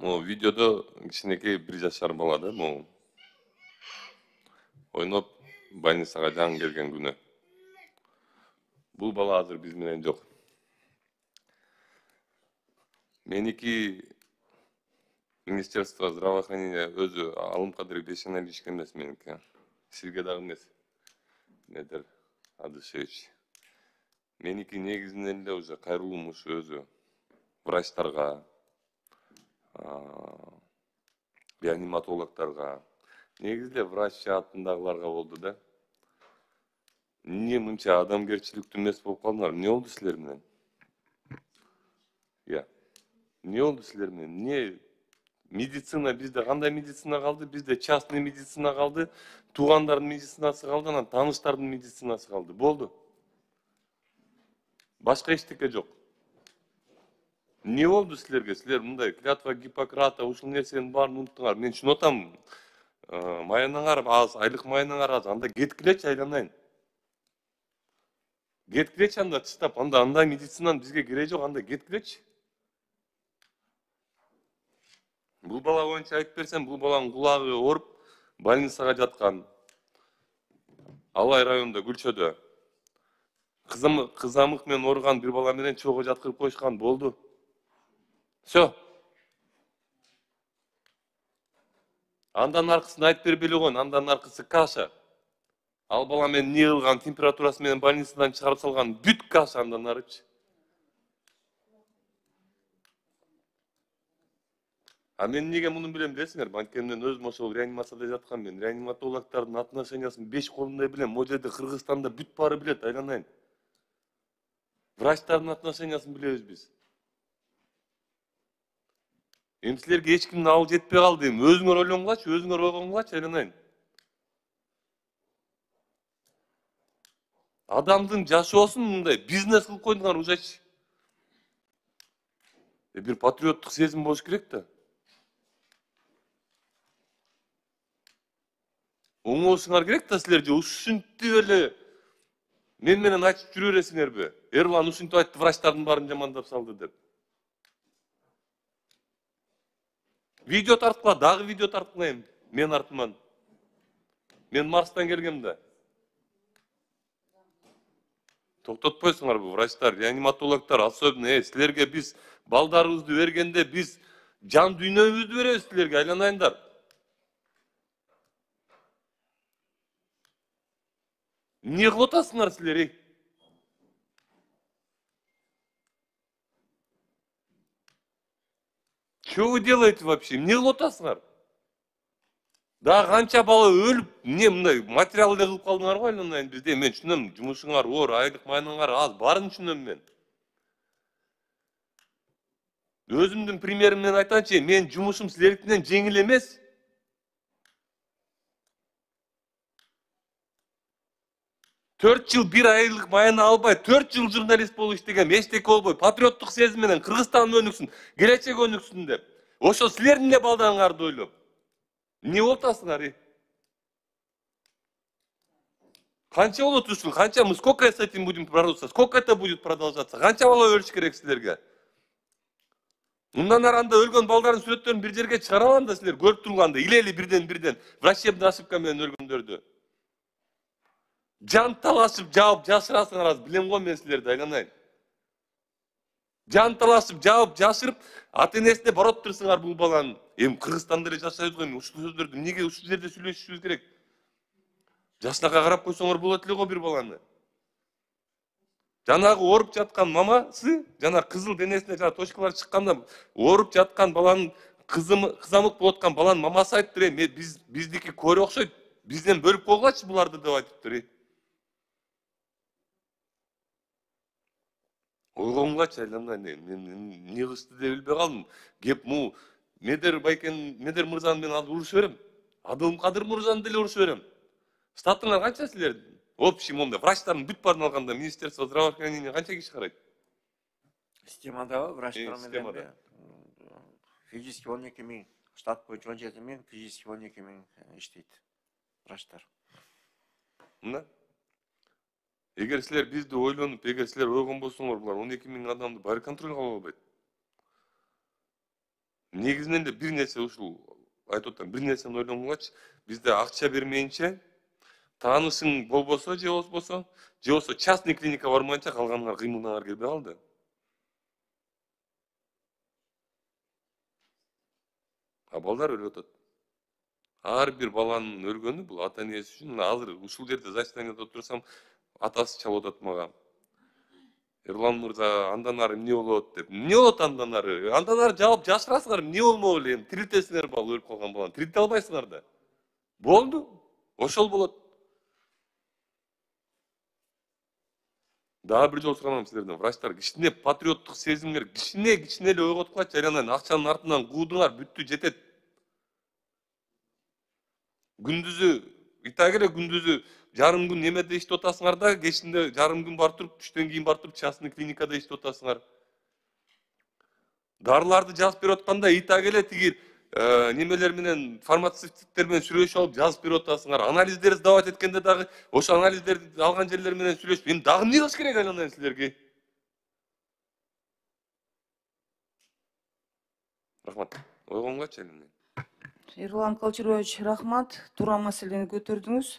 Могу видеодо кичинекей 1 жашар бала да могу ойноп больницага жаңы келген күнү. Бул бала азыр биз менен жок. Меники Министерство здравоохранения өзү алым кадыр бешенели ишке эмес меники. Сизге дагы эмес. Недер Адышевич. Меники негизинен эле уже кайрылуум ушу өзү врачтарга, реаниматологдорго, негизде врач жаатындагыларга болду да. Эмне мынча адамгерчиликтүү эмес болуп калдыңар? Эмне болду силер менен? Эмне болду силер менен? Эмне медицина бизде кандай медицина калды? Бизде частный медицина калды, туугандардын медицинасы калды, анан тааныштардын медицинасы калды. Болду. Башка эчтеке жок. Эмне болду силерге? Силер мындай клятва Гиппократа ушул нерсенин баарын унуттуңар. Мен түшүнүп атам. Маянаңар аз, айлык маянаңар аз. Анда кеткилечи айланайын. Кеткилечи анда тыштап, андай медицинанын бизге кереги жок, анда кеткилечи. Бул бала боюнча айтып берсем, бул баланын кулагы ооруп, больницага жаткан. Алай районунда Гүлчөдө. Кызамык менен ооруган бир бала менен чогуу жаткырып коюшкан, болду. Всё. Андан аркысын айтып бербей койгон, андан аркысы каша. Ал бала менен эмне кылган, температурасы менен больницадан чыгарып салган, бүт каша андан арычы. А мен неге муну билем десиңер? Анткени мен өзүм ошол реанимацияда жаткан, мен реаниматологдордун отношениясын 5 колумдай билем. Могу жерде Кыргызстанда бүт баары билет, айланайын. Врачтардын отношениясын билебиз биз. Эми силерге эч кимдин абалы жетпей калды. Эми өзүңөр ойлонгулачы, өзүңөр ойгонгулачы, айланайын. Адамдын жашоосун мындай бизнес кылып койдуңар ужачы. Бир патриоттук сезим болуш керек да. Оңоосуңар керек да силер же ушинтип эле мен менен айтып жүрө бересиңерби? Эрлан ушинтип айтты, врачтардын баарын жамандап салды деп. Видео тарткыла, дагы видео тарткылайм. Мен артыман. Мен Марстан келгем да. Токтотпойсуңарбы врачтар, реаниматологдор, особенно силерге биз балдарыбызды бергенде биз жан дүйнөбүздү беребиз силерге, айланайындар. Эмне кылып атасыңар силер? Что вы делаете вообще? Эмне кылып атасыңар? Да канча бала өлүп, эмне мындай материал эле кылып калдыңар го, айланайын бизде. Мен түшүнөм, жумушуңар оор, айлык маяныңар аз, баарын түшүнөм мен. Өзүмдүн примерим менен айтайынчы, мен жумушум силердикинен жеңил эмес. Төрт жыл бир айлык маяны албай, 4 жыл журналист болуп иштегем, эчтеке болбой, патриоттук сезим менен Кыргызстан өнүксүн, келечек өнүксүн деп. Ошо силердин эле балдарыңарды ойлоп. Эмне болуп атасыңар? Канча болот ушул? Канча? Мы сколько с этим будем бороться? Сколько это будет продолжаться? Канча бала өлүш керек силерге? Мындан ары анда өлгөн балдардын сүрөттөрүн бир жерге чыгара алам да силер көрүп турганда, илели бирден врачебный ошибка менен өлгөндөрдү. Жан талашып жаап жашырасыңар аз, билем го мен силерди, айланайын. Жан талашып жаап жашырып, ата-энесине барып турсуңар бул баланын. Эми Кыргызстанда эле жашайбыз го, эми ушул сөздөрдү эмнеге ушул жерде сүйлөшүшүбүз керек? Жашынакка карап койсоңор болот эле го бир баланы. Жанагы ооруп жаткан мамасы, жана кызыл денесине жана точкалар чыкканда ооруп жаткан баланын кызамык болуп аткан баланын мамасы айтыптыр, биздики көрө окшойт, бизден бөлүп койгулачы буларды деп айтыптыр. Ойгоңгулачы, айланайын, мен эмне кылышты деп билбей калдым. Кеп Медер мырзаны мен азыр урушуп берем. Адылкадыр мырзаны деле урушуп берем. Штатыңар канча силердин? Общий монда врачтардын бүт баарын алганда Министерство здравоохранения канча киши карайт? Системадабы врачтар Системада. менен физически 12 миң, штат боюнча 17 миң, физически 12 миң иштейт врачтар. Мына эгер силер бизди ойлонуп, эгер силер ойгонбосоңор, булар 12 миң адамды баары контролго ала албайт. негизинен де бир нерсе ушул айтып атам, бир нерсени ойлонгулачы. Бизде акча бермейинче, таанышың болбосо же болбосо частный клиника бармайынча калганыңар кыймылдаңар келбей калды. А балдар өлүп атат. Ар бир баланын өлгөнү бул ата энеси үчүн. Азыр ушул жерде заседаниеде отурсам, атасы чалып атат мага. Эрлан мырза, андан ары эмне болот деп. Эмне болот андан ары? Андан ары жаап жашырасыңар, эмне болмок эле эми? Тирилтесиңер бала өлүп калган баланы. Тирилте албайсыңар да. Болду. Ошол болот. Дагы бир жолу суранам силерден, врачтар, кичине патриоттук сезимдер, кичине эле ойготуп калачы, айранан акчанын артынан куудуңар, бүттү, жетет. Күндүзү, итак эле күндүзү жарым күн немеде иштеп атасыңар да, кечинде жарым күн бар туруп, түштөн кийин бар туруп частный клиникада иштеп атасыңар. Дарыларды жазып берип атканда итак эле тиги немелер менен, фармацевттер менен сүйлөшүп алып жазып берип атасыңар. Анализдер сдавать эткенде дагы ошо анализдерди алган жерлер менен сүйлөшүп, эми дагы эмне кылыш керек айланайын силерге? Рахмат. Ойгонгулачы айланайын. Эрлан Калчырович, рахмат. Туура маселени көтөрдүңүз.